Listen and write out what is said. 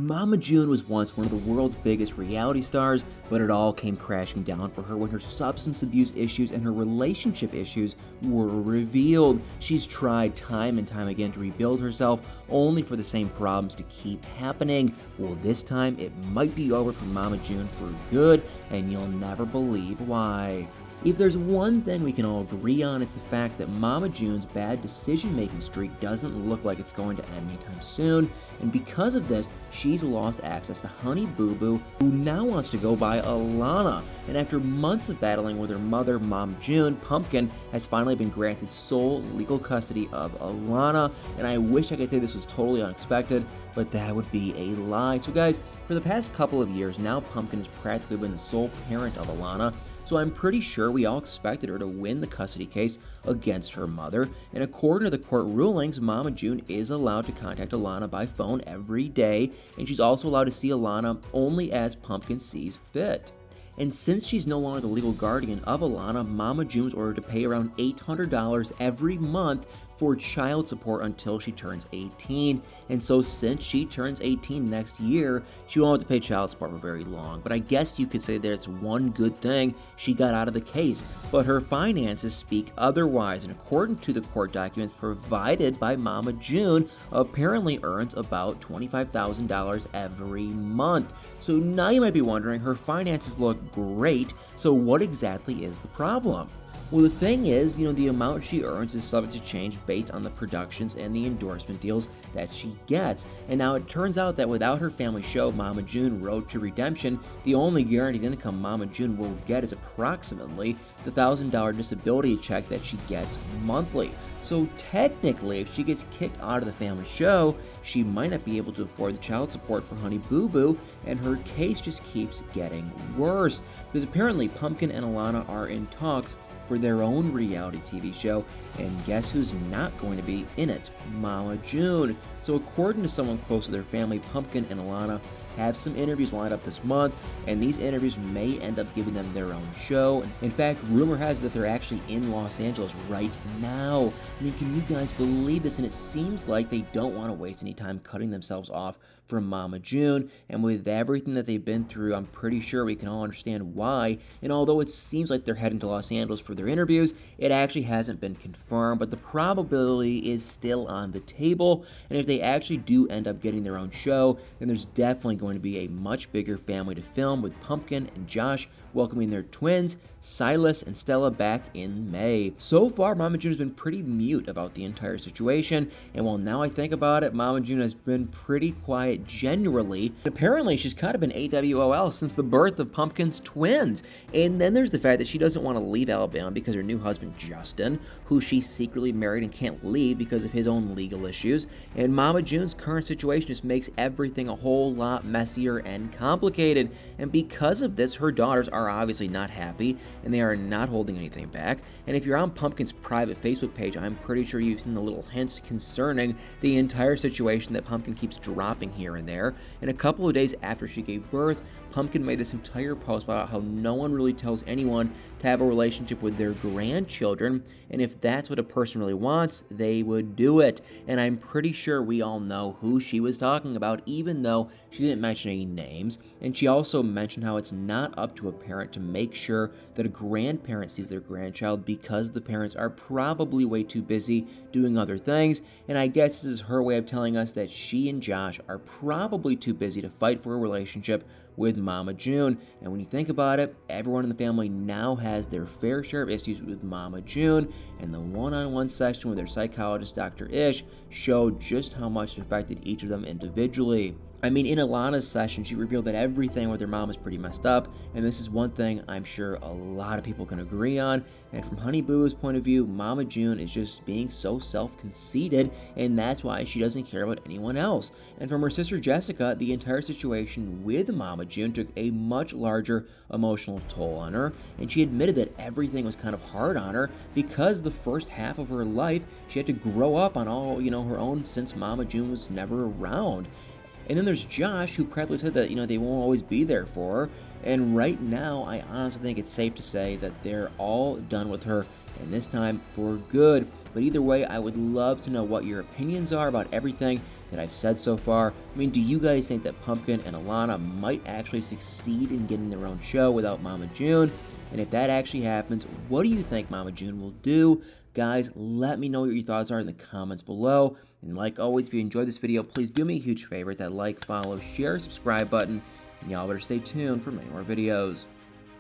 Mama June was once one of the world's biggest reality stars, but it all came crashing down for her when her substance abuse issues and her relationship issues were revealed. She's tried time and time again to rebuild herself, only for the same problems to keep happening. Well, this time it might be over for Mama June for good, and you'll never believe why. If there's one thing we can all agree on, it's the fact that Mama June's bad decision-making streak doesn't look like it's going to end anytime soon, and because of this, she's lost access to Honey Boo Boo, who now wants to go by Alana. And after months of battling with her mother, Mom June, Pumpkin has finally been granted sole legal custody of Alana, and I wish I could say this was totally unexpected, but that would be a lie. So guys, for the past couple of years now, Pumpkin has practically been the sole parent of Alana, so I'm pretty sure we all expected her to win the custody case against her mother, and according to the court rulings, Mama June is allowed to contact Alana by phone every day, and she's also allowed to see Alana only as Pumpkin sees fit. And since she's no longer the legal guardian of Alana, Mama June was ordered to pay around $800 every month for child support until she turns 18. And so since she turns 18 next year, she won't have to pay child support for very long. But I guess you could say there's one good thing she got out of the case. But her finances speak otherwise, and according to the court documents provided by Mama June, apparently earns about $25,000 every month. So now you might be wondering, her finances look great, so what exactly is the problem? Well, the thing is, the amount she earns is subject to change based on the productions and the endorsement deals that she gets. And now it turns out that without her family show, Mama June Road to Redemption, the only guaranteed income Mama June will get is approximately the $1,000 disability check that she gets monthly. So technically, if she gets kicked out of the family show, she might not be able to afford the child support for Honey Boo Boo, and her case just keeps getting worse. Because apparently Pumpkin and Alana are in talks for their own reality TV show, and guess who's not going to be in it? Mama June. So according to someone close to their family, Pumpkin and Alana have some interviews lined up this month, and these interviews may end up giving them their own show. In fact, rumor has it that they're actually in Los Angeles right now. I mean, can you guys believe this? And it seems like they don't want to waste any time cutting themselves off from Mama June, and with everything that they've been through, I'm pretty sure we can all understand why. And although it seems like they're heading to Los Angeles for their interviews, it actually hasn't been confirmed, but the probability is still on the table. And if they actually do end up getting their own show, then there's definitely going to be a much bigger family to film, with Pumpkin and Josh welcoming their twins, Silas and Stella, back in May. So far, Mama June has been pretty mute about the entire situation, and while now I think about it, Mama June has been pretty quiet generally. Apparently, she's kind of been AWOL since the birth of Pumpkin's twins. And then there's the fact that she doesn't want to leave Alabama because her new husband, Justin, who she secretly married and can't leave because of his own legal issues. And Mama June's current situation just makes everything a whole lot messier and complicated. And because of this, her daughters are obviously not happy, and they are not holding anything back. And if you're on Pumpkin's private Facebook page, I'm pretty sure you've seen the little hints concerning the entire situation that Pumpkin keeps dropping here and there. And a couple of days after she gave birth, Pumpkin made this entire post about how no one really tells anyone to have a relationship with their grandchildren, and if that's what a person really wants, they would do it. And I'm pretty sure we all know who she was talking about, even though she didn't mention any names. And she also mentioned how it's not up to a parent to make sure that a grandparent sees their grandchild because the parents are probably way too busy doing other things. And I guess this is her way of telling us that she and Josh are probably too busy to fight for a relationship with Mama June. And when you think about it, everyone in the family now has their fair share of issues with Mama June, and the one-on-one session with their psychologist, Dr. Ish, showed just how much it affected each of them individually. I mean, in Alana's session, she revealed that everything with her mom is pretty messed up, and this is one thing I'm sure a lot of people can agree on. And from Honey Boo Boo's point of view, Mama June is just being so self-conceited, and that's why she doesn't care about anyone else. And from her sister Jessica, the entire situation with Mama June took a much larger emotional toll on her, and she admitted that everything was kind of hard on her because the first half of her life, she had to grow up on all, her own since Mama June was never around. And then there's Josh, who practically said that, they won't always be there for her. And right now, I honestly think it's safe to say that they're all done with her, and this time for good. But either way, I would love to know what your opinions are about everything that I've said so far. I mean, do you guys think that Pumpkin and Alana might actually succeed in getting their own show without Mama June? And if that actually happens, what do you think Mama June will do? Guys, let me know what your thoughts are in the comments below. And like always, if you enjoyed this video, please do me a huge favor, that like, follow, share, subscribe button. And y'all better stay tuned for many more videos.